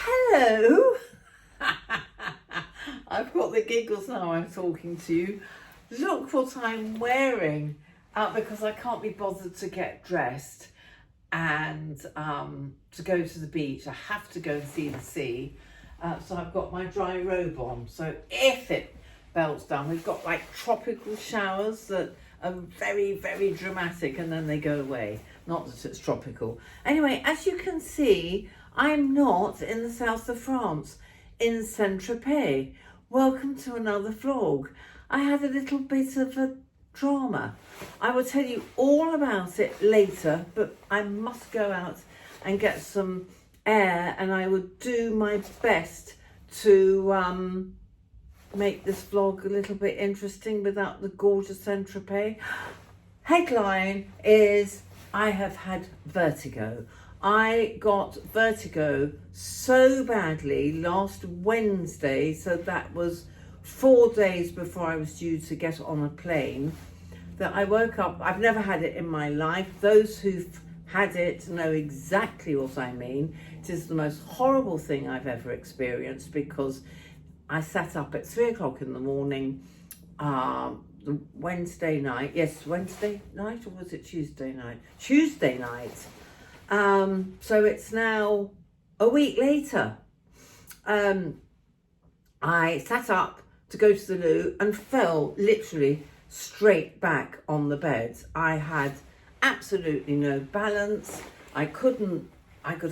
Hello. I've got the giggles now I'm talking to you. Look what I'm wearing because I can't be bothered to get dressed and to go to the beach. I have to go and see the sea. So I've got my dry robe on. So if it belts down, we've got like tropical showers that are very, very dramatic and then they go away. Not that it's tropical. Anyway, as you can see, I'm not in the south of France, in Saint-Tropez. Welcome to another vlog. I had a little bit of a drama. I will tell you all about it later, but I must go out and get some air, and I will do my best to make this vlog a little bit interesting without the gorgeous Saint-Tropez. Headline is, I have had vertigo. I got vertigo so badly last Wednesday, so that was 4 days before I was due to get on a plane, that I woke up. I've never had it in my life. Those who've had it know exactly what I mean. It is the most horrible thing I've ever experienced, because I sat up at 3 o'clock in the morning, the Wednesday night. Yes, Wednesday night, or was it Tuesday night? Tuesday night. So it's now a week later. I sat up to go to the loo and fell literally straight back on the bed. I had absolutely no balance. I could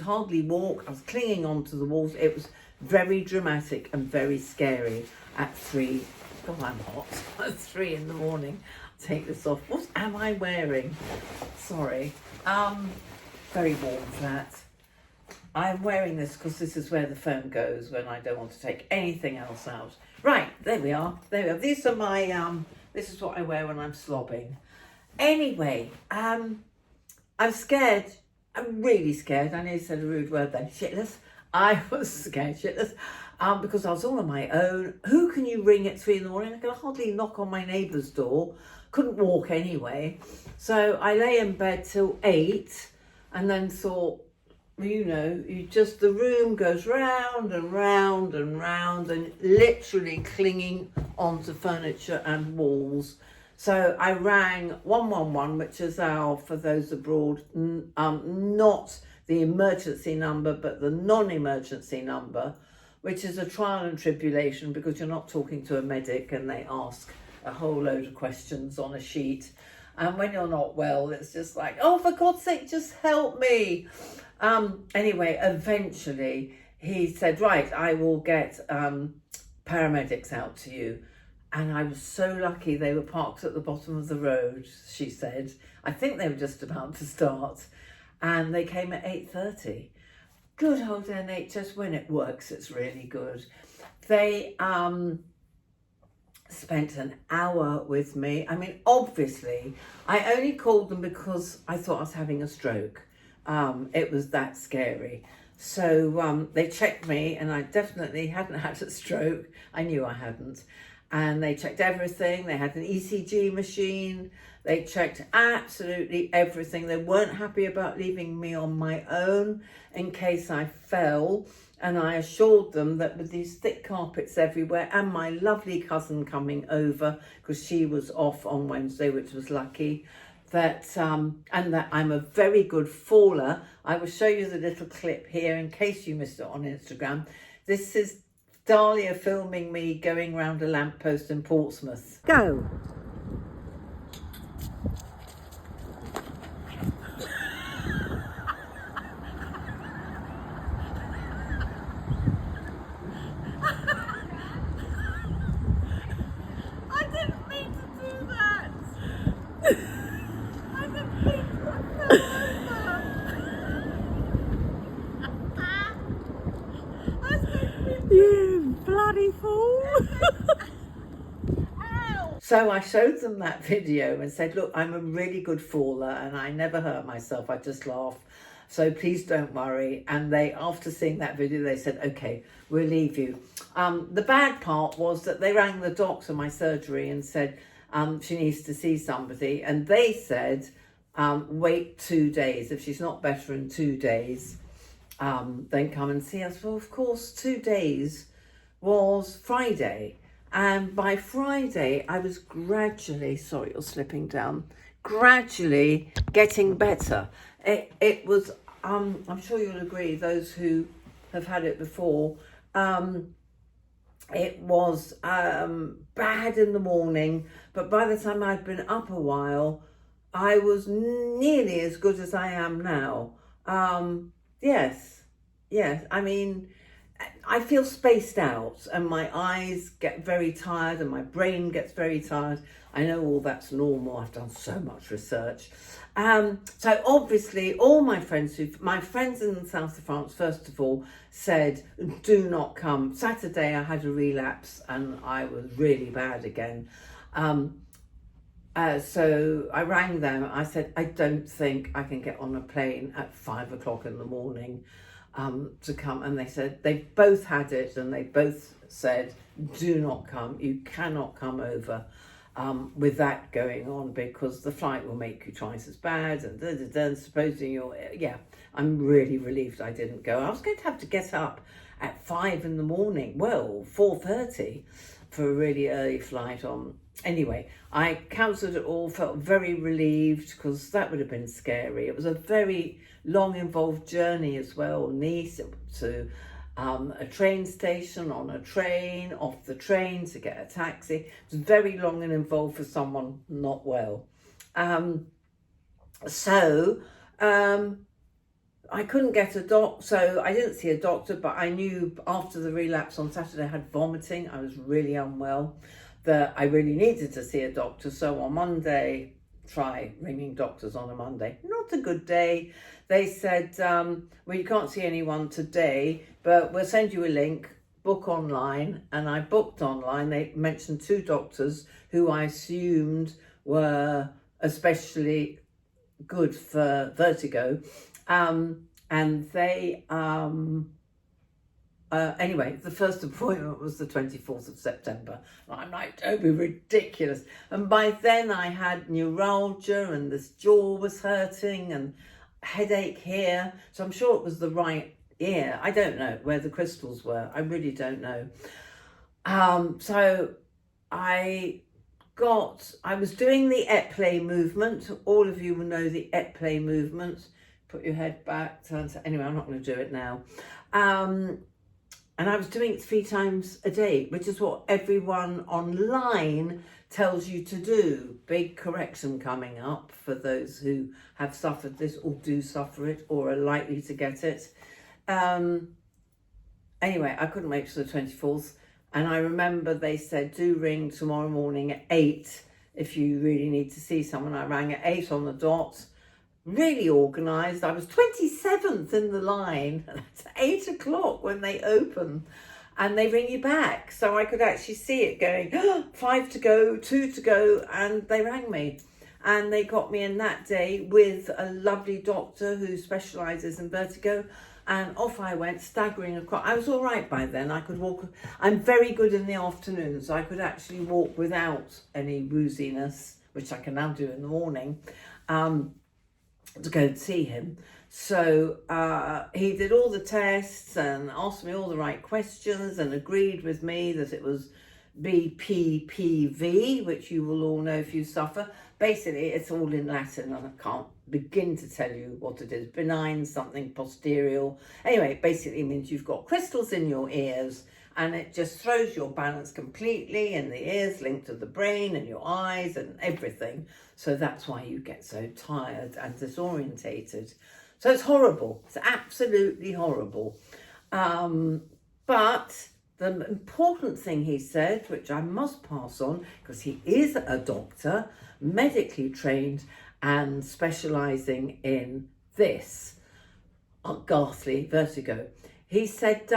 hardly walk. I was clinging onto the walls. It was very dramatic and very scary at 3. God, I'm hot. At 3 in the morning. I'll take this off. What am I wearing? Sorry. Very warm flat. I'm wearing this because this is where the phone goes when I don't want to take anything else out. Right, there we are. There we are. These are my, this is what I wear when I'm slobbing. Anyway, I'm scared. I'm really scared. I nearly said a rude word then. Shitless. I was scared shitless because I was all on my own. Who can you ring at 3 in the morning? I could hardly knock on my neighbour's door. Couldn't walk anyway. So I lay in bed till 8 and then thought, you know, the room goes round and round and round and literally clinging onto furniture and walls. So I rang 111, which is our, for those abroad, not the emergency number, but the non-emergency number, which is a trial and tribulation because you're not talking to a medic and they ask a whole load of questions on a sheet. And when you're not well, it's just like, oh, for God's sake, just help me. Anyway, eventually he said, right, I will get paramedics out to you. And I was so lucky they were parked at the bottom of the road, she said. I think they were just about to start. And they came at 8:30. Good old NHS, when it works, it's really good. They spent an hour with me. I mean, obviously, I only called them because I thought I was having a stroke. It was that scary. So they checked me and I definitely hadn't had a stroke. I knew I hadn't. And they checked everything. They had an ECG machine. They checked absolutely everything. They weren't happy about leaving me on my own in case I fell. And I assured them that with these thick carpets everywhere and my lovely cousin coming over, because she was off on Wednesday, which was lucky, that and that I'm a very good faller. I will show you the little clip here in case you missed it on Instagram. This is Dahlia filming me going round a lamppost in Portsmouth. Go. I didn't mean to do that. I didn't mean to You bloody fool. Ow. So I showed them that video and said, look, I'm a really good faller and I never hurt myself. I just laugh. So please don't worry. And they, after seeing that video, they said, okay, we'll leave you. The bad part was that they rang the doctor, my surgery, and said she needs to see somebody. And they said, wait 2 days. If she's not better in 2 days, then come and see us. Well, of course, 2 days was Friday. And by Friday, I was gradually, sorry, you're slipping down, gradually getting better. It was, I'm sure you'll agree, those who have had it before, it was bad in the morning, but by the time I'd been up a while, I was nearly as good as I am now. Yes, I mean, I feel spaced out and my eyes get very tired and my brain gets very tired. I know all that's normal. I've done so much research. So obviously all my friends in the south of France, first of all, said, do not come. Saturday I had a relapse and I was really bad again. So I rang them. I said, I don't think I can get on a plane at 5 o'clock in the morning to come. And they said they both had it and they both said, do not come. You cannot come over with that going on because the flight will make you twice as bad. And supposing you're, I'm really relieved I didn't go. I was going to have to get up at 5 in the morning. Well, 4:30 for a really early flight on. Anyway, I cancelled it all, felt very relieved because that would have been scary. It was a very long involved journey as well, Nice to a train station, on a train, off the train to get a taxi. It was very long and involved for someone not well. I couldn't get a doc, so I didn't see a doctor, but I knew after the relapse on Saturday I had vomiting. I was really unwell, that I really needed to see a doctor. So on Monday, try ringing doctors on a Monday. Not a good day. They said, well, you can't see anyone today, but we'll send you a link, book online. And I booked online. They mentioned 2 doctors who I assumed were especially good for vertigo. And they, anyway, the first appointment was the 24th of September. I'm like, don't be ridiculous. And by then I had neuralgia and this jaw was hurting and headache here. So I'm sure it was the right ear. I don't know where the crystals were. I really don't know. So I was doing the Eplay movement. All of you will know the Eplay movement. Put your head back, turn to, anyway, I'm not going to do it now. And I was doing it 3 times a day, which is what everyone online tells you to do. Big correction coming up for those who have suffered this or do suffer it or are likely to get it. Anyway, I couldn't make it to the 24th. And I remember they said, do ring tomorrow morning at 8 if you really need to see someone. I rang at 8 on the dot. Really organised. I was 27th in the line. It's 8 o'clock when they open and they ring you back. So I could actually see it going, 5 to go, 2 to go. And they rang me and they got me in that day with a lovely doctor who specialises in vertigo. And off I went, staggering across. I was all right by then. I could walk. I'm very good in the afternoons. I could actually walk without any wooziness, which I can now do in the morning. To go and see him. So he did all the tests and asked me all the right questions and agreed with me that it was BPPV, which you will all know if you suffer. Basically, it's all in Latin and I can't begin to tell you what it is. Benign something posterior. Anyway, it basically means you've got crystals in your ears and it just throws your balance completely, and the ears linked to the brain and your eyes and everything. So that's why you get so tired and disorientated. So it's horrible. It's absolutely horrible. But the important thing he said, which I must pass on because he is a doctor, medically trained and specialising in this, ghastly vertigo. He said,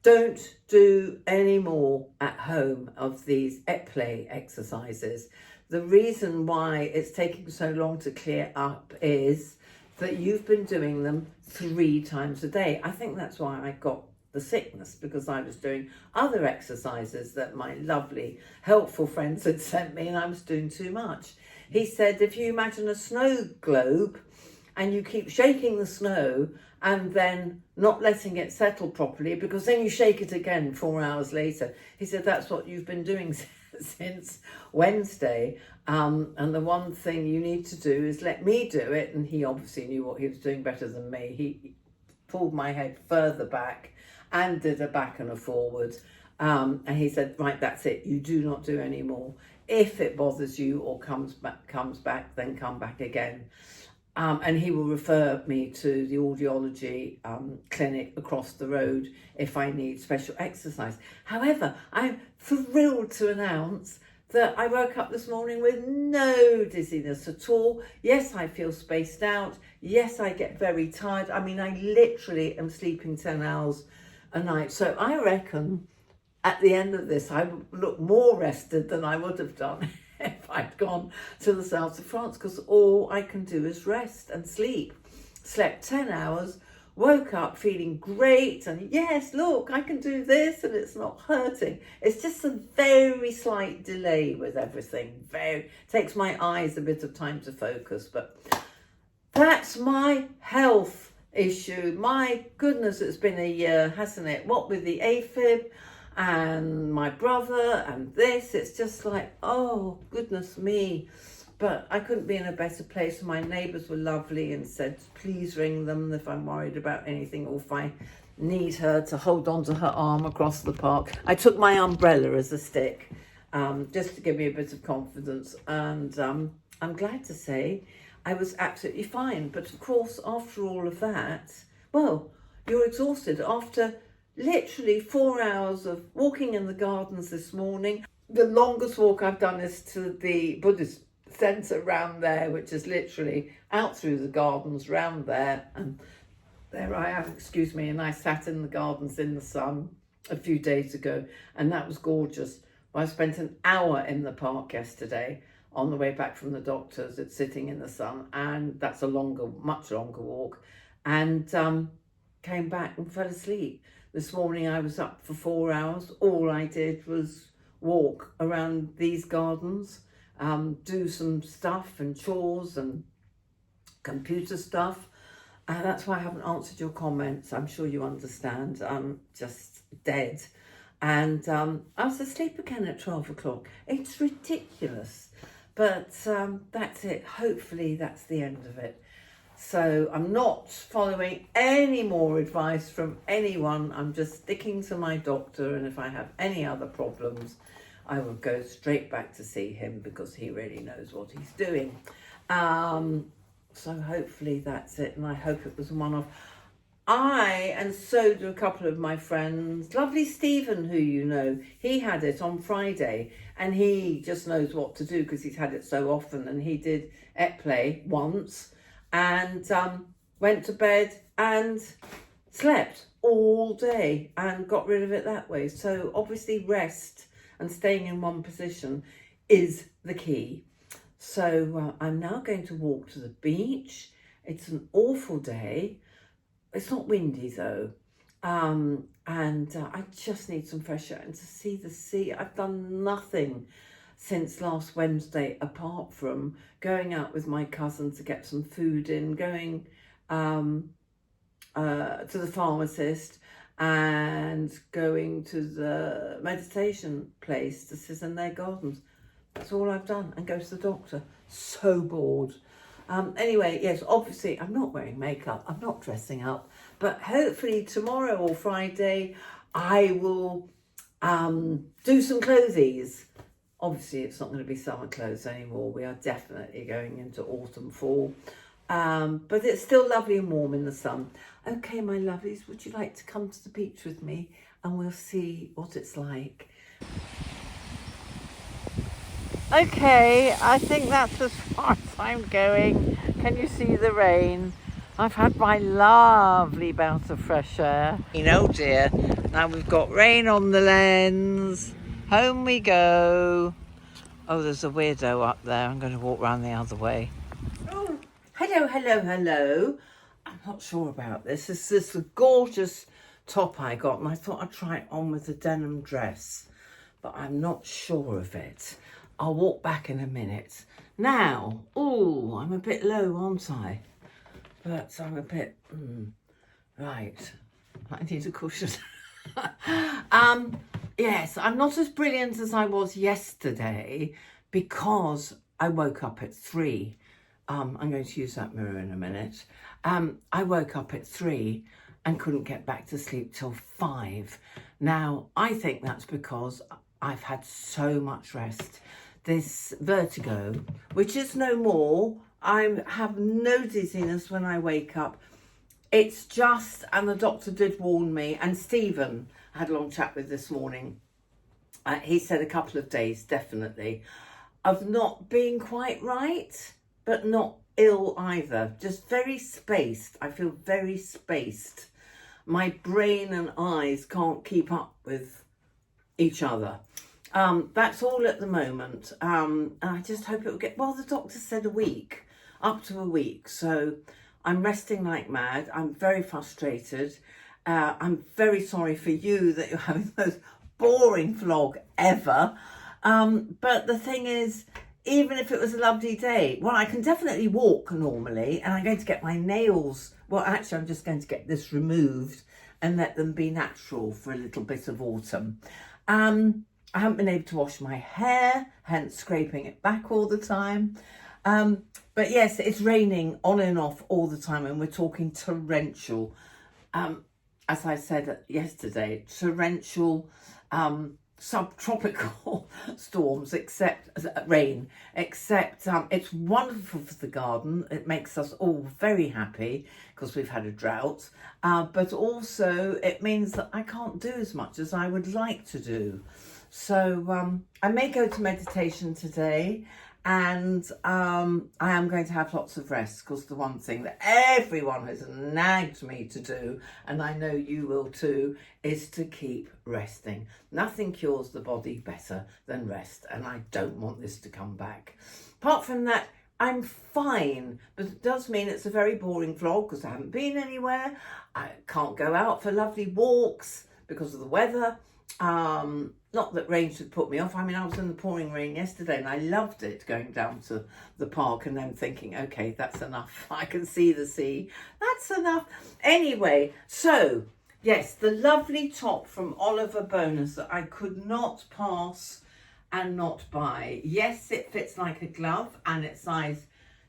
don't do any more at home of these Eplay exercises. The reason why it's taking so long to clear up is that you've been doing them 3 times a day. I think that's why I got the sickness, because I was doing other exercises that my lovely, helpful friends had sent me and I was doing too much. He said, if you imagine a snow globe and you keep shaking the snow and then not letting it settle properly, because then you shake it again 4 hours later. He said, that's what you've been doing since Wednesday. And the one thing you need to do is let me do it. And he obviously knew what he was doing better than me. He pulled my head further back and did a back and a forward. And he said, right, that's it. You do not do any more. If it bothers you or comes back, then come back again. And he will refer me to the audiology clinic across the road if I need special exercise. However, I'm thrilled to announce that I woke up this morning with no dizziness at all. Yes, I feel spaced out. Yes, I get very tired. I mean, I literally am sleeping 10 hours a night. So I reckon at the end of this, I look more rested than I would have done if I'd gone to the south of France, because all I can do is rest and sleep. Slept 10 hours, woke up feeling great, and yes, look, I can do this and it's not hurting. It's just a very slight delay with everything. Takes my eyes a bit of time to focus, but that's my health issue. My goodness, it's been a year, hasn't it? What with the AFib and my brother and this, it's just like, oh goodness me. But I couldn't be in a better place. My neighbours were lovely and said, please ring them if I'm worried about anything, or if I need her to hold on to her arm across the park. I took my umbrella as a stick, just to give me a bit of confidence. And I'm glad to say I was absolutely fine. But of course, after all of that, well, you're exhausted after literally 4 hours of walking in the gardens this morning. The longest walk I've done is to the Buddhist centre round there, which is literally out through the gardens round there. And there I am, excuse me, and I sat in the gardens in the sun a few days ago, and that was gorgeous. I spent an hour in the park yesterday on the way back from the doctor's. It's sitting in the sun, and that's a much longer walk, and came back and fell asleep. This morning I was up for 4 hours. All I did was walk around these gardens, do some stuff and chores and computer stuff. That's why I haven't answered your comments. I'm sure you understand. I'm just dead. And I was asleep again at 12 o'clock. It's ridiculous. But that's it. Hopefully that's the end of it. So I'm not following any more advice from anyone. I'm just sticking to my doctor. And if I have any other problems, I will go straight back to see him, because he really knows what he's doing. So hopefully that's it. And I hope it was one-off. And so do a couple of my friends. Lovely Stephen, who you know, he had it on Friday, and he just knows what to do because he's had it so often. And he did Eplay once, and went to bed and slept all day and got rid of it that way. So obviously rest and staying in one position is the key. So I'm now going to walk to the beach. It's an awful day. It's not windy though. And I just need some fresh air and to see the sea. I've done nothing since last Wednesday, apart from going out with my cousin to get some food in, going to the pharmacist, and going to the meditation place to sit in their gardens. That's all I've done, and go to the doctor. So bored. Anyway, yes, obviously I'm not wearing makeup, I'm not dressing up, but hopefully tomorrow or Friday I will do some clothies. Obviously it's not going to be summer clothes anymore. We are definitely going into autumn, fall. But it's still lovely and warm in the sun. Okay, my lovelies, would you like to come to the beach with me, and we'll see what it's like. Okay, I think that's as far as I'm going. Can you see the rain? I've had my lovely bout of fresh air. Oh dear, now we've got rain on the lens. Home we go. Oh, there's a weirdo up there. I'm going to walk round the other way. Oh, hello, hello, hello. I'm not sure about this. This is a gorgeous top I got, and I thought I'd try it on with a denim dress, but I'm not sure of it. I'll walk back in a minute. Now, oh, I'm a bit low, aren't I? But I'm a bit, Right, I need a cushion. Yes, I'm not as brilliant as I was yesterday because I woke up at 3. I'm going to use that mirror in a minute. I woke up at 3 and couldn't get back to sleep till 5. Now, I think that's because I've had so much rest. This vertigo, which is no more, I have no dizziness when I wake up. It's just, and the doctor did warn me, and Stephen I had a long chat with this morning. He said a couple of days, definitely, of not being quite right, but not ill either. Just very spaced. I feel very spaced. My brain and eyes can't keep up with each other. That's all at the moment. And I just hope it will get, well, the doctor said a week, up to a week. So I'm resting like mad. I'm very frustrated. I'm very sorry for you that you're having the most boring vlog ever. But the thing is, even if it was a lovely day, well, I can definitely walk normally, and I'm going to get my nails, well, actually, I'm just going to get this removed and let them be natural for a little bit of autumn. I haven't been able to wash my hair, hence scraping it back all the time. But yes, it's raining on and off all the time, and we're talking torrential. As I said yesterday, torrential, subtropical storms, except rain, except it's wonderful for the garden. It makes us all very happy because we've had a drought, but also it means that I can't do as much as I would like to do. So I may go to meditation today, and I am going to have lots of rest, because the one thing that everyone has nagged me to do, and I know you will too, is to keep resting. Nothing cures the body better than rest, and I don't want this to come back. Apart from that, I'm fine, but it does mean it's a very boring vlog because I haven't been anywhere. I can't go out for lovely walks because of the weather. Not that rain should put me off. I mean, I was in the pouring rain yesterday and I loved it, going down to the park and then thinking, okay, that's enough. I can see the sea. That's enough. Anyway, so yes, the lovely top from Oliver Bonus that I could not pass and not buy. Yes, it fits like a glove, and it's size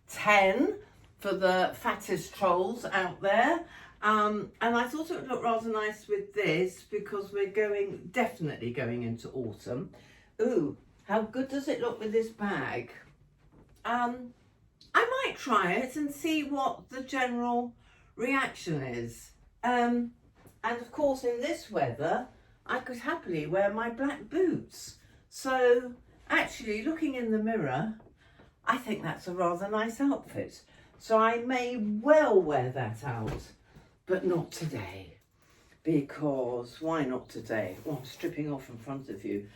10 for the fattest trolls out there. And I thought it would look rather nice with this because we're definitely going into autumn. Ooh, how good does it look with this bag? I might try it and see what the general reaction is. And of course, in this weather, I could happily wear my black boots. So actually, looking in the mirror, I think that's a rather nice outfit. So I may well wear that out. But not today, because why not today? Well, I'm stripping off in front of you.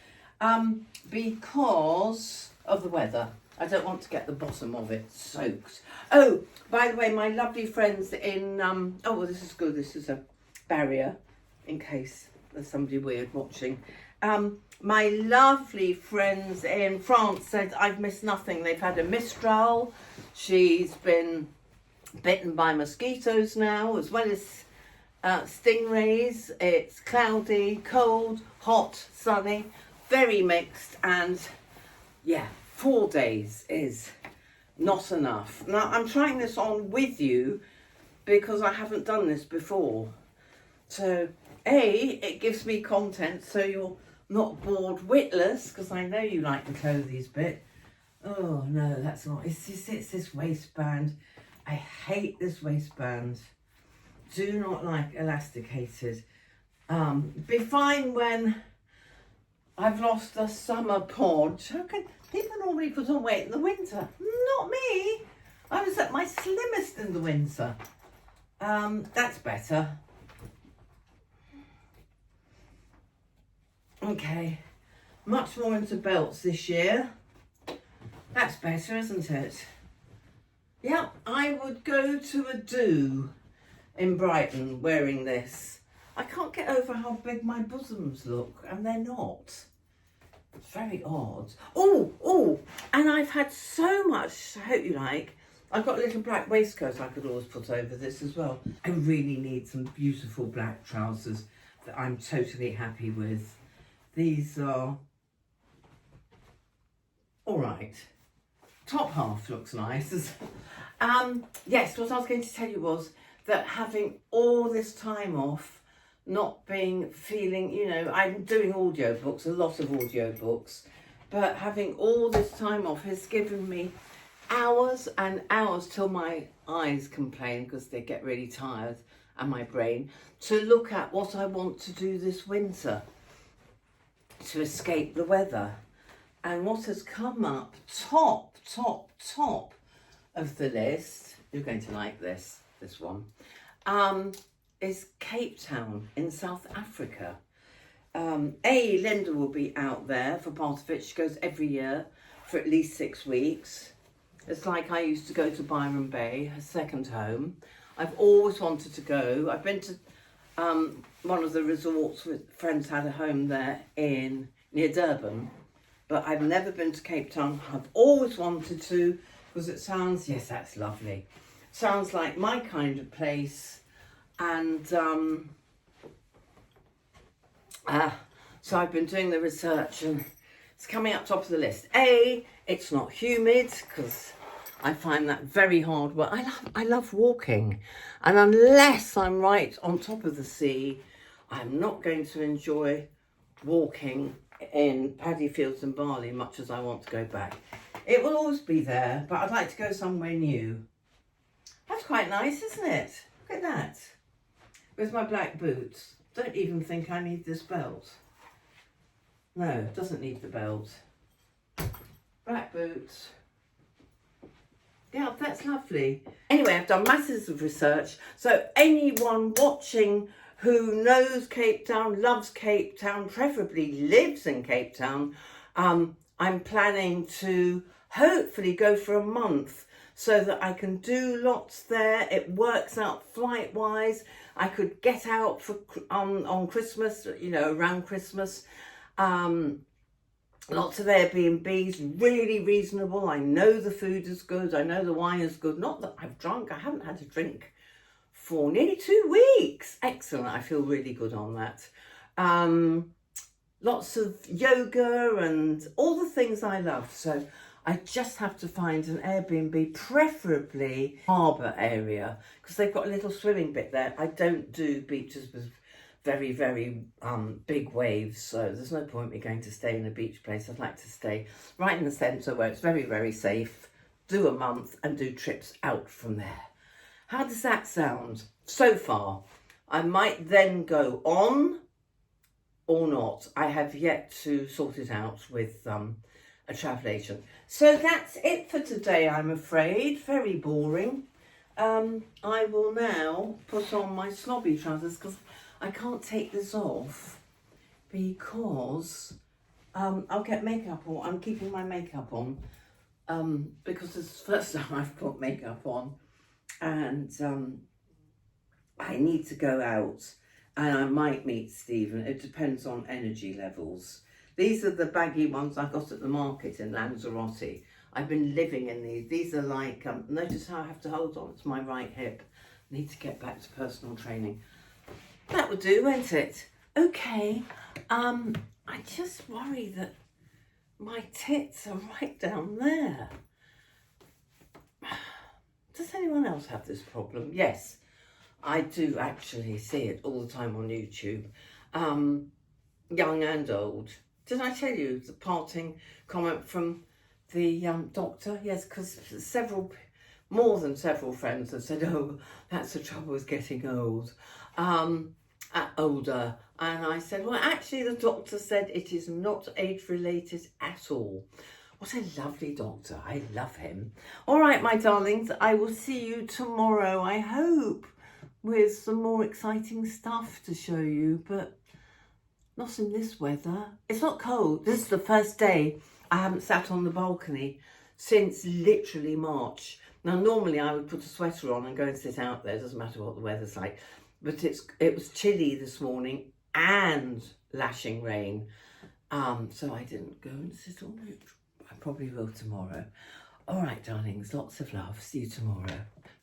Because of the weather. I don't want to get the bottom of it soaked. Oh, by the way, my lovely friends in, oh, well, this is good. This is a barrier in case there's somebody weird watching. My lovely friends in France said I've missed nothing. They've had a Mistral. She's been bitten by mosquitoes now, as well as stingrays. It's cloudy, cold, hot, sunny, very mixed, and yeah, 4 days is not enough. Now, I'm trying this on with you because I haven't done this before. So, it gives me content so you're not bored witless, because I know you like the clothes bit. Oh, no, that's not. It's this waistband. I hate this waistband. Do not like elasticated. Be fine when I've lost a summer podge. How can people normally put on weight in the winter? Not me. I was at my slimmest in the winter. That's better. Okay, much more into belts this year. That's better, isn't it? Yeah, I would go to a do in Brighton wearing this. I can't get over how big my bosoms look, and they're not. It's very odd. Oh, and I've had so much, I hope you like, I've got a little black waistcoat I could always put over this as well. I really need some beautiful black trousers that I'm totally happy with. These are all right. Top half looks nice. Yes, what I was going to tell you was that having all this time off, not feeling, you know, I'm doing audiobooks, a lot of audiobooks, but having all this time off has given me hours and hours till my eyes complain because they get really tired, and my brain, to look at what I want to do this winter to escape the weather. And what has come up top of the list, you're going to like this one, is Cape Town in South Africa. Linda will be out there for part of it. She goes every year for at least 6 weeks. It's like I used to go to Byron Bay, her second home. I've always wanted to go. I've been to one of the resorts with friends had a home there near Durban, but I've never been to Cape Town. I've always wanted to because it sounds, yes, that's lovely. Sounds like my kind of place. And so I've been doing the research and it's coming up top of the list. It's not humid because I find that very hard work. I love walking, and unless I'm right on top of the sea, I'm not going to enjoy walking in paddy fields and barley much as I want to go back. It will always be there, but I'd like to go somewhere new. That's quite nice, isn't it? Look at that. With my black boots. Don't even think I need this belt. No, it doesn't need the belt. Black boots. Yeah, that's lovely. Anyway, I've done masses of research. So anyone watching who knows Cape Town, loves Cape Town, preferably lives in Cape Town, I'm planning to hopefully go for a month so that I can do lots there. It works out flight-wise. I could get out for on Christmas, you know, around Christmas. Lots of Airbnbs, really reasonable. I know the food is good. I know the wine is good. Not that I've drunk. I haven't had a drink for nearly 2 weeks. Excellent. I feel really good on that. Lots of yoga and all the things I love. So I just have to find an Airbnb, preferably harbour area, because they've got a little swimming bit there. I don't do beaches with very, very big waves, so there's no point me going to stay in a beach place. I'd like to stay right in the centre where it's very, very safe, do a month and do trips out from there. How does that sound so far? I might then go on or not. I have yet to sort it out with a travel agent. So that's it for today, I'm afraid. Very boring. I will now put on my snobby trousers because I can't take this off because I'll get makeup on. I'm keeping my makeup on because it's the first time I've put makeup on, and I need to go out and I might meet Stephen. It depends on energy levels. These are the baggy ones I got at the market in Lanzarote. I've been living in these. These are like, notice how I have to hold on to my right hip. Need to get back to personal training. That would do, won't it? Okay, I just worry that my tits are right down there. Does anyone else have this problem? Yes, I do actually see it all the time on YouTube, young and old. Did I tell you the parting comment from the doctor? Yes, because more than several friends have said, oh, that's the trouble with getting old, older. And I said, well, actually, the doctor said it is not age-related at all. What a lovely doctor. I love him. All right, my darlings, I will see you tomorrow, I hope, with some more exciting stuff to show you, but not in this weather. It's not cold. This is the first day I haven't sat on the balcony since literally March. Now, normally I would put a sweater on and go and sit out there. It doesn't matter what the weather's like. But it was chilly this morning and lashing rain. So I didn't go and sit on it. I probably will tomorrow. All right, darlings, lots of love. See you tomorrow.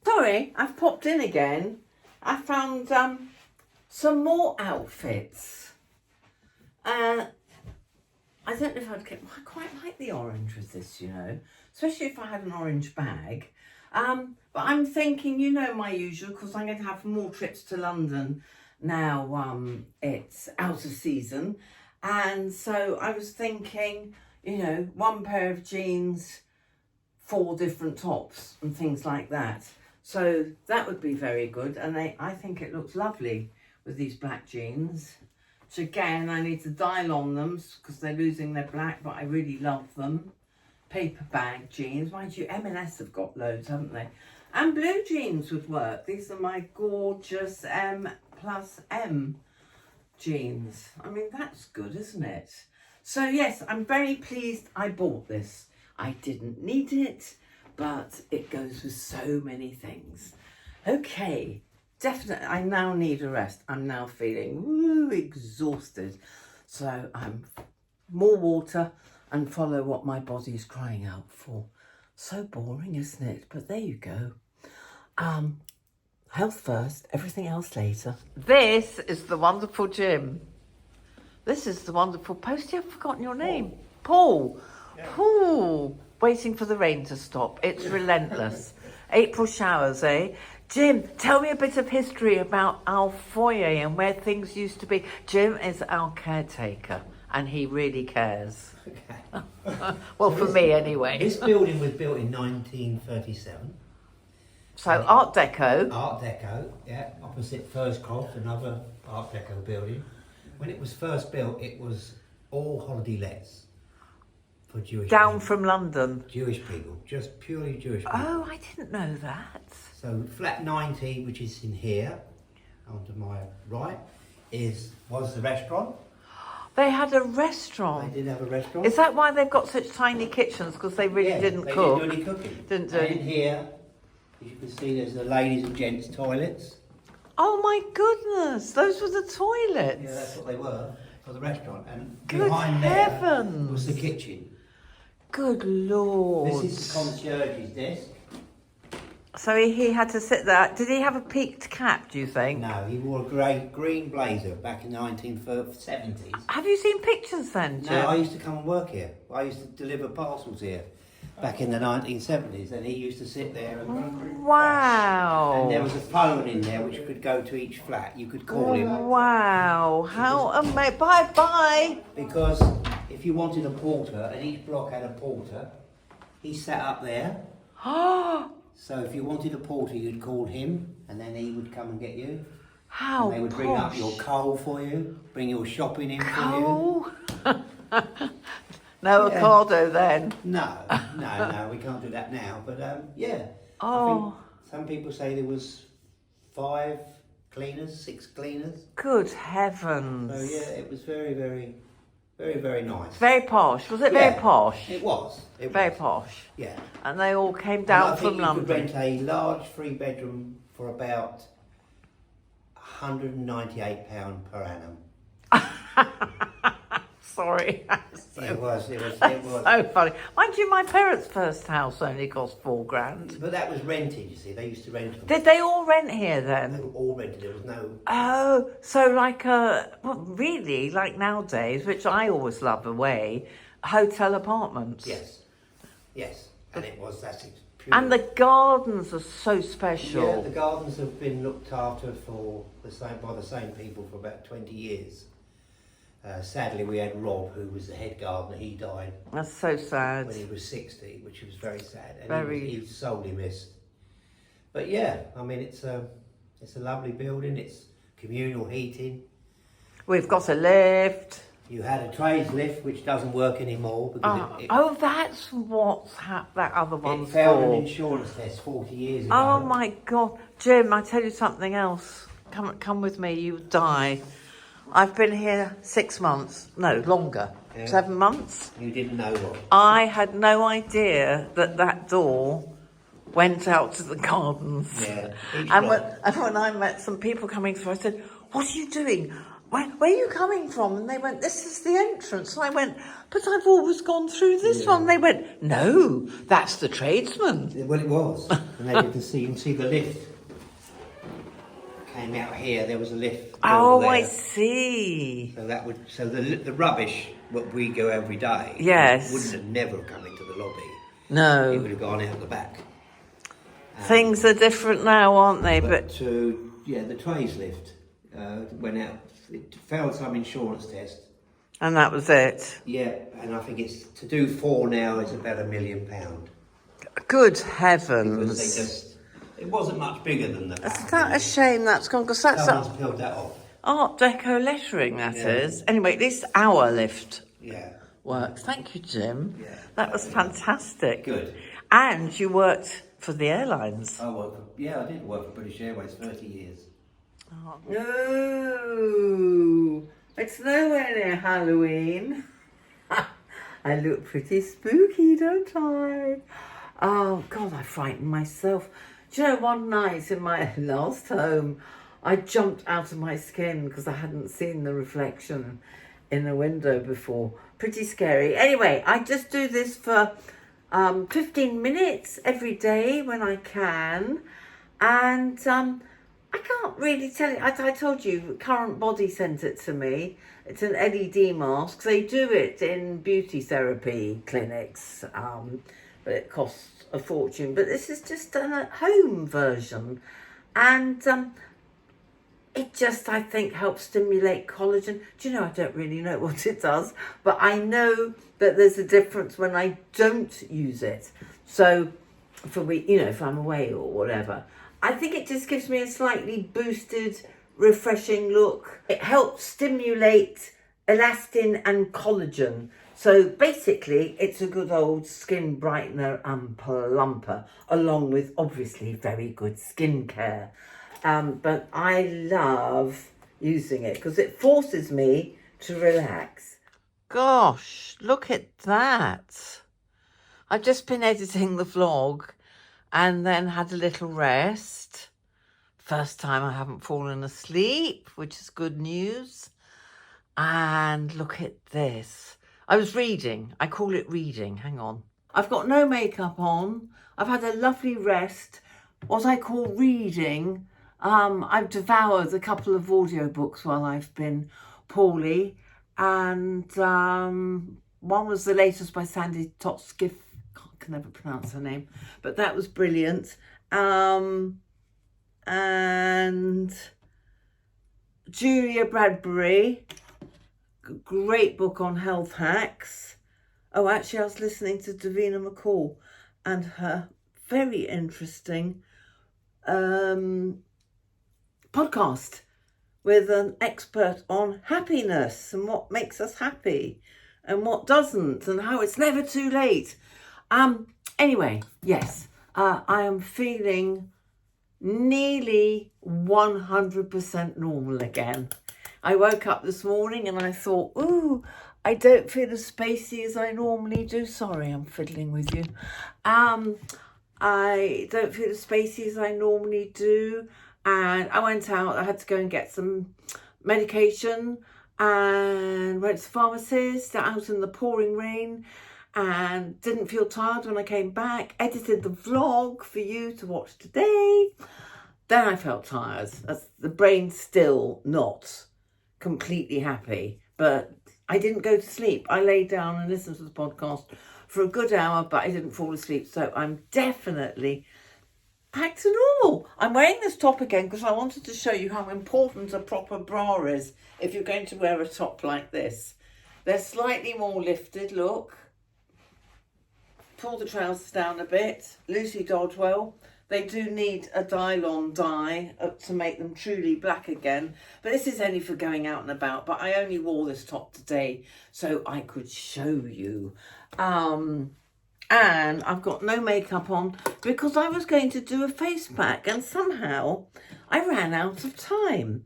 Sorry, I've popped in again. I found some more outfits. I don't know if I'd get... I quite like the orange with this, you know, especially if I had an orange bag. But I'm thinking, you know, my usual, because I'm going to have more trips to London now. It's out of season. And so I was thinking, you know, one pair of jeans, 4 different tops and things like that. So that would be very good. And I think it looks lovely with these black jeans. Which again, I need to dial on them because they're losing their black, but I really love them. Paper bag jeans. Mind you, M&S have got loads, haven't they? And blue jeans would work. These are my gorgeous M+M jeans. I mean, that's good, isn't it? So yes, I'm very pleased I bought this. I didn't need it, but it goes with so many things. Okay, definitely, I now need a rest. I'm now feeling exhausted. So more water and follow what my body is crying out for. So boring, isn't it? But there you go. Health first, everything else later. This is the wonderful gym. This is the wonderful Posty. I've forgotten your name. Paul. Yeah. Paul. Waiting for the rain to stop. It's relentless. April showers, eh? Jim, tell me a bit of history about our foyer and where things used to be. Jim is our caretaker and he really cares. Okay. Well, for me anyway. This building was built in 1937. So Art Deco. Art Deco, yeah. Opposite First Croft, another Art Deco building. When it was first built, it was all holiday lets for Jewish Down people. from London. Jewish people, just purely Jewish people. Oh, I didn't know that. So flat 90, which is in here, onto my right, was the restaurant. They had a restaurant. They did have a restaurant. Is that why they've got such tiny kitchens? Because they really didn't cook? They didn't do any cooking. Didn't do And any. in here, as you can see, there's the ladies and gents toilets. Oh my goodness, those were the toilets. Yeah, that's what they were for the restaurant. And Good behind heavens. there was the kitchen. Good Lord. This is the concierge's desk. So he had to sit there. Did he have a peaked cap, do you think? No, he wore a green blazer back in the 1970s. Have you seen pictures then, Jim? No, I used to come and work here. I used to deliver parcels here back in the 1970s, and he used to sit there and... Wow. And there was a phone in there which could go to each flat. You could call him. Wow. How amazing. Bye-bye. Because if you wanted a porter, and each block had a porter, he sat up there. So if you wanted a porter, you'd call him, and then he would come and get you. How And they would bring up your coal for you, bring your shopping in coal? for you. No avocado then? No, we can't do that now. But yeah, Oh. I think some people say there was 5 cleaners, 6 cleaners. Good heavens. So yeah, it was very, very, very, very nice. Very posh. Was it very posh? It was. Very posh. Yeah. And they all came down from And I think London. you could rent a large 3-bedroom for about £198 per annum. Sorry. It was. So funny. Mind you, my parents' first house only cost £4,000. But that was rented, you see. They used to rent them. Did they all rent here then? They were all rented. There was no... Oh, so like well, really, like nowadays, which I always love away, hotel apartments. Yes. And it was, that's it. Pure. And the gardens are so special. Yeah, the gardens have been looked after by the same people for about 20 years. Sadly, we had Rob, who was the head gardener. He died. That's so sad. When he was 60, which was very sad. And Very. He was sorely missed. But yeah, I mean, it's a lovely building. It's communal heating. We've got a lift. You had a trades lift, which doesn't work anymore because That's what that other one's it failed for. an insurance test 40 years ago. Oh my God, Jim! I tell you something else. Come with me. You die. I've been here 6 months. No, longer. Yeah. 7 months. You didn't know what? I had no idea that door went out to the gardens. Yeah. And when I met some people coming through, I said, "What are you doing?" where are you coming from? And they went, this is the entrance. And I went, but I've always gone through this one. They went, no, that's the tradesman. Well, it was. And they did you can see the lift. Came out here, there was a lift. Oh, there. I see. So the rubbish what we go every day. Yes. Wouldn't have never come into the lobby. No. It would have gone out the back. Things are different now, aren't they? But the Tropez lift went out. It failed some insurance test. And that was it. Yeah, and I think it's to do 4 now is about £1 million. Good heavens. Because it wasn't much bigger than the back. Is that a shame that's gone? Because that's Someone's peeled that off. Art Deco lettering, that is. Anyway, at least our lift works. Thank you, Jim. Yeah. That was fantastic. Good. And you worked for the airlines. I did work for British Airways 30 years. Oh. No, it's nowhere near Halloween. I look pretty spooky, don't I? Oh, God, I frightened myself. Do you know, one night in my last home, I jumped out of my skin because I hadn't seen the reflection in the window before. Pretty scary. Anyway, I just do this for 15 minutes every day when I can. And I can't really tell you. I told you, Current Body sent it to me. It's an LED mask. They do it in beauty therapy clinics, but it costs a fortune. But this is just a home version. And it just, I think, helps stimulate collagen. Do you know, I don't really know what it does, but I know that there's a difference when I don't use it. So, if I'm away or whatever, I think it just gives me a slightly boosted, refreshing look. It helps stimulate elastin and collagen. So basically, it's a good old skin brightener and plumper, along with obviously very good skincare. But I love using it because it forces me to relax. Gosh, look at that. I've just been editing the vlog and then had a little rest. First time I haven't fallen asleep, which is good news. And look at this. I was reading. I call it reading. Hang on. I've got no makeup on. I've had a lovely rest. What I call reading. I've devoured a couple of audiobooks while I've been poorly. And one was the latest by Sandy Totskiff. I can never pronounce her name. But that was brilliant. And Julia Bradbury. Great book on health hacks. Oh, actually, I was listening to Davina McCall and her very interesting podcast with an expert on happiness and what makes us happy and what doesn't and how it's never too late. Anyway, yes, I am feeling nearly 100% normal again. I woke up this morning and I thought, ooh, I don't feel as spacey as I normally do. Sorry, I'm fiddling with you. I don't feel as spacey as I normally do. And I went out, I had to go and get some medication and went to the pharmacist out in the pouring rain and didn't feel tired when I came back. Edited the vlog for you to watch today. Then I felt tired. That's the brain's still not completely happy, but I didn't go to sleep. I lay down and listened to the podcast for a good hour, but I didn't fall asleep. So I'm definitely back to normal. I'm wearing this top again because I wanted to show you how important a proper bra is if you're going to wear a top like this. They're slightly more lifted, look. Pull the trousers down a bit. Lucy Dodwell. They do need a dye-on dye to make them truly black again. But this is only for going out and about. But I only wore this top today so I could show you. And I've got no makeup on because I was going to do a face pack. And somehow I ran out of time.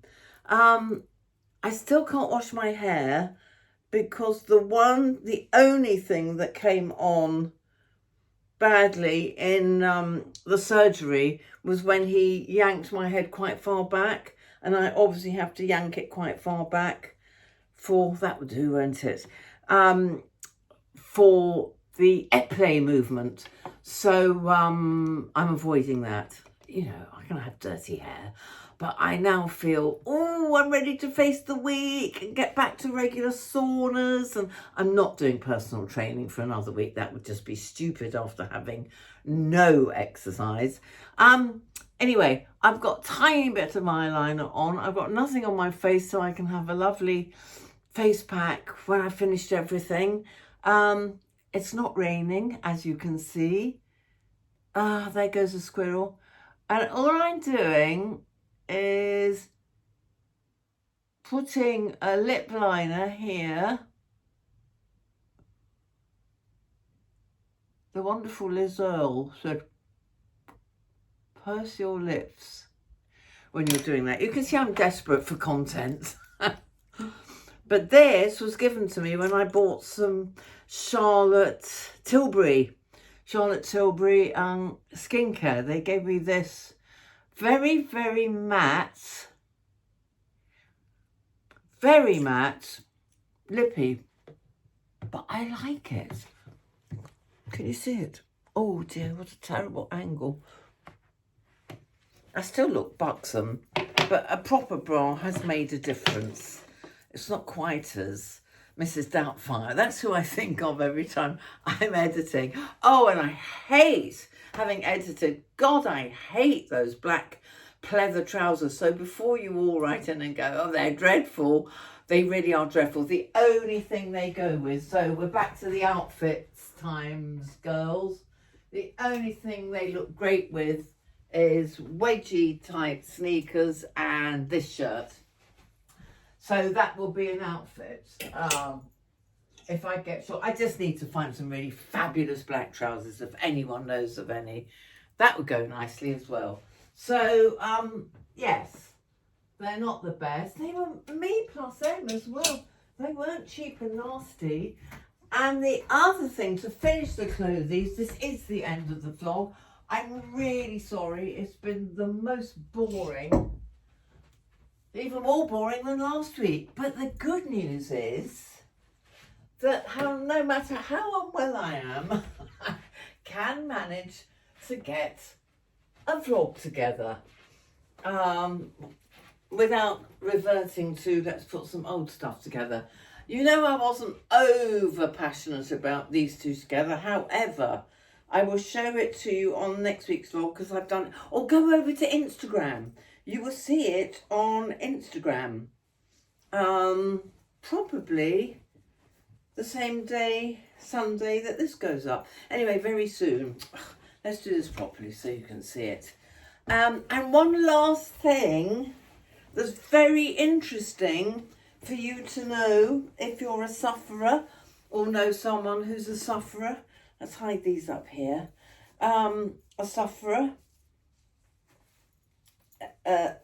I still can't wash my hair because the only thing that came on badly in the surgery was when he yanked my head quite far back and I obviously have to yank it quite far back for, that would do, won't it? For the épilé movement. So I'm avoiding that. You know, I'm going to have dirty hair. But I now feel, oh, I'm ready to face the week and get back to regular saunas. And I'm not doing personal training for another week. That would just be stupid after having no exercise. Anyway, I've got a tiny bit of eyeliner on. I've got nothing on my face, so I can have a lovely face pack when I finished everything. It's not raining, as you can see. There goes a squirrel. And all I'm doing is putting a lip liner here. The wonderful Liz Earle said, purse your lips when you're doing that. You can see I'm desperate for content. But this was given to me when I bought some Charlotte Tilbury skincare. They gave me this very, very matte lippy, but I like it. Can you see it? Oh dear, what a terrible angle. I still look buxom, but a proper bra has made a difference. It's not quite as Mrs. Doubtfire. That's who I think of every time I'm editing. Oh, and I hate having edited. God, I hate those black pleather trousers. So before you all write in and go, oh, they're dreadful, they really are dreadful. The only thing they go with, so we're back to the outfits times, girls. The only thing they look great with is wedgie type sneakers and this shirt. So that will be an outfit. If I get short, I just need to find some really fabulous black trousers, if anyone knows of any. That would go nicely as well. So, yes, they're not the best. They were me plus them as well. They weren't cheap and nasty. And the other thing, to finish the clothes, this is the end of the vlog. I'm really sorry. It's been the most boring, even more boring than last week. But the good news is that no matter how unwell I am, I can manage to get a vlog together without reverting to, let's put some old stuff together. You know, I wasn't over passionate about these two together. However, I will show it to you on next week's vlog because I've done it. Or go over to Instagram. You will see it on Instagram. Probably the same day, Sunday, that this goes up. Anyway, very soon. Let's do this properly so you can see it. And one last thing that's very interesting for you to know if you're a sufferer or know someone who's a sufferer. Let's hide these up here. A sufferer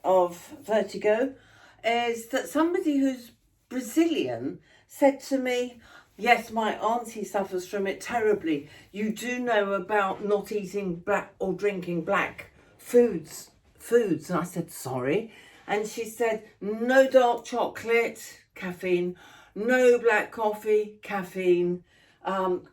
of vertigo is that somebody who's Brazilian said to me, yes, my auntie suffers from it terribly. You do know about not eating black or drinking black foods. And I said, sorry. And she said, no dark chocolate, caffeine, no black coffee, caffeine.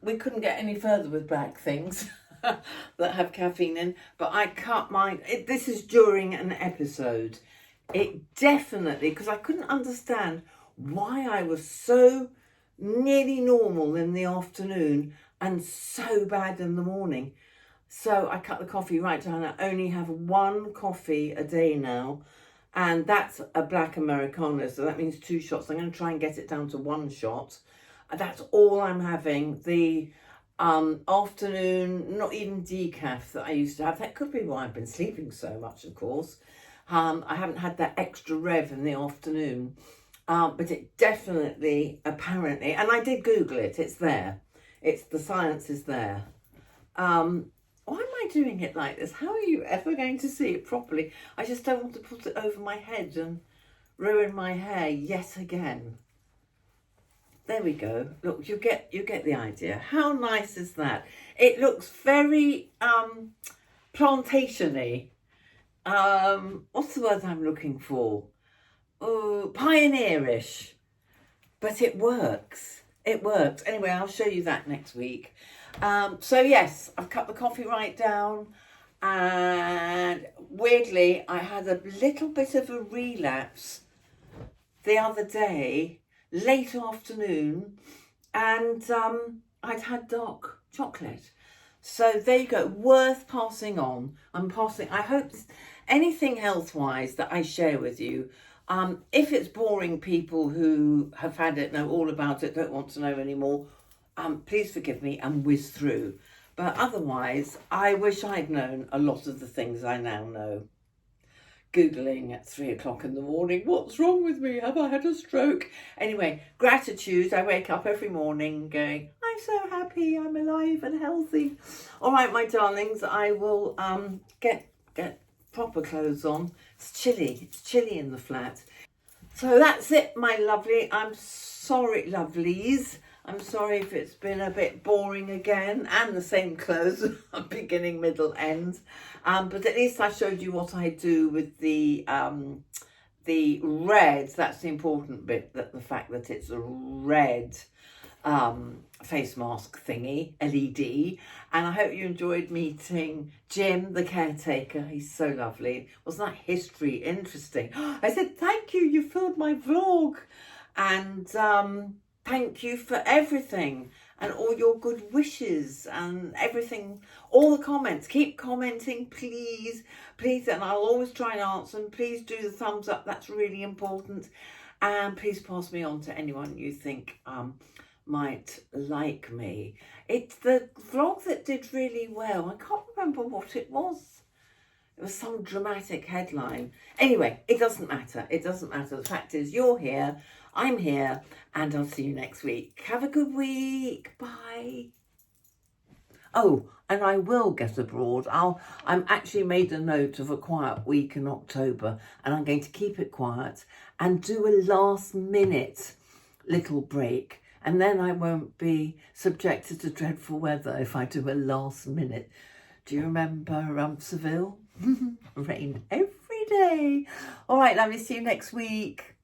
We couldn't get any further with black things that have caffeine in, but I cut mine. This is during an episode. It definitely, because I couldn't understand why I was so nearly normal in the afternoon and so bad in the morning. So I cut the coffee right down. I only have one coffee a day now, and that's a black Americano, so that means 2 shots. I'm going to try and get it down to 1 shot. That's all I'm having. The afternoon, not even decaf that I used to have. That could be why I've been sleeping so much, of course. I haven't had that extra rev in the afternoon. But it definitely, apparently, and I did Google it, it's there. The science is there. Why am I doing it like this? How are you ever going to see it properly? I just don't want to put it over my head and ruin my hair yet again. There we go. Look, you get the idea. How nice is that? It looks very plantation-y. What's the word I'm looking for? pioneerish, but it works. It works. Anyway, I'll show you that next week. So yes, I've cut the coffee right down, and weirdly, I had a little bit of a relapse the other day, late afternoon, and I'd had dark chocolate. So there you go, worth passing on. I hope anything health-wise that I share with you, if it's boring, people who have had it know all about it, don't want to know anymore, please forgive me and whiz through. But otherwise, I wish I'd known a lot of the things I now know. Googling at 3 o'clock in the morning, what's wrong with me? Have I had a stroke? Anyway, gratitude. I wake up every morning going, I'm so happy, I'm alive and healthy. All right, my darlings, I will get proper clothes on. It's chilly in the flat. So that's it, my lovely. I'm sorry, lovelies. I'm sorry if it's been a bit boring again, and the same clothes, beginning, middle, end. But at least I showed you what I do with the red. That's the important bit, that the fact that it's a red face mask thingy, LED. And I hope you enjoyed meeting Jim, the caretaker. He's so lovely. Wasn't that history interesting? I said, thank you, you filled my vlog. And thank you for everything and all your good wishes and everything, all the comments. Keep commenting, please, and I'll always try and answer them. Please do the thumbs up, that's really important. And please pass me on to anyone you think might like me. It's the vlog that did really well. I can't remember what it was. It was some dramatic headline. Anyway, it doesn't matter. It doesn't matter. The fact is, you're here, I'm here, and I'll see you next week. Have a good week. Bye. Oh, and I will get abroad. I'm actually made a note of a quiet week in October, and I'm going to keep it quiet and do a last minute little break. And then I won't be subjected to dreadful weather if I do a last minute. Do you remember Seville? Rain every day. All right, let me see you next week.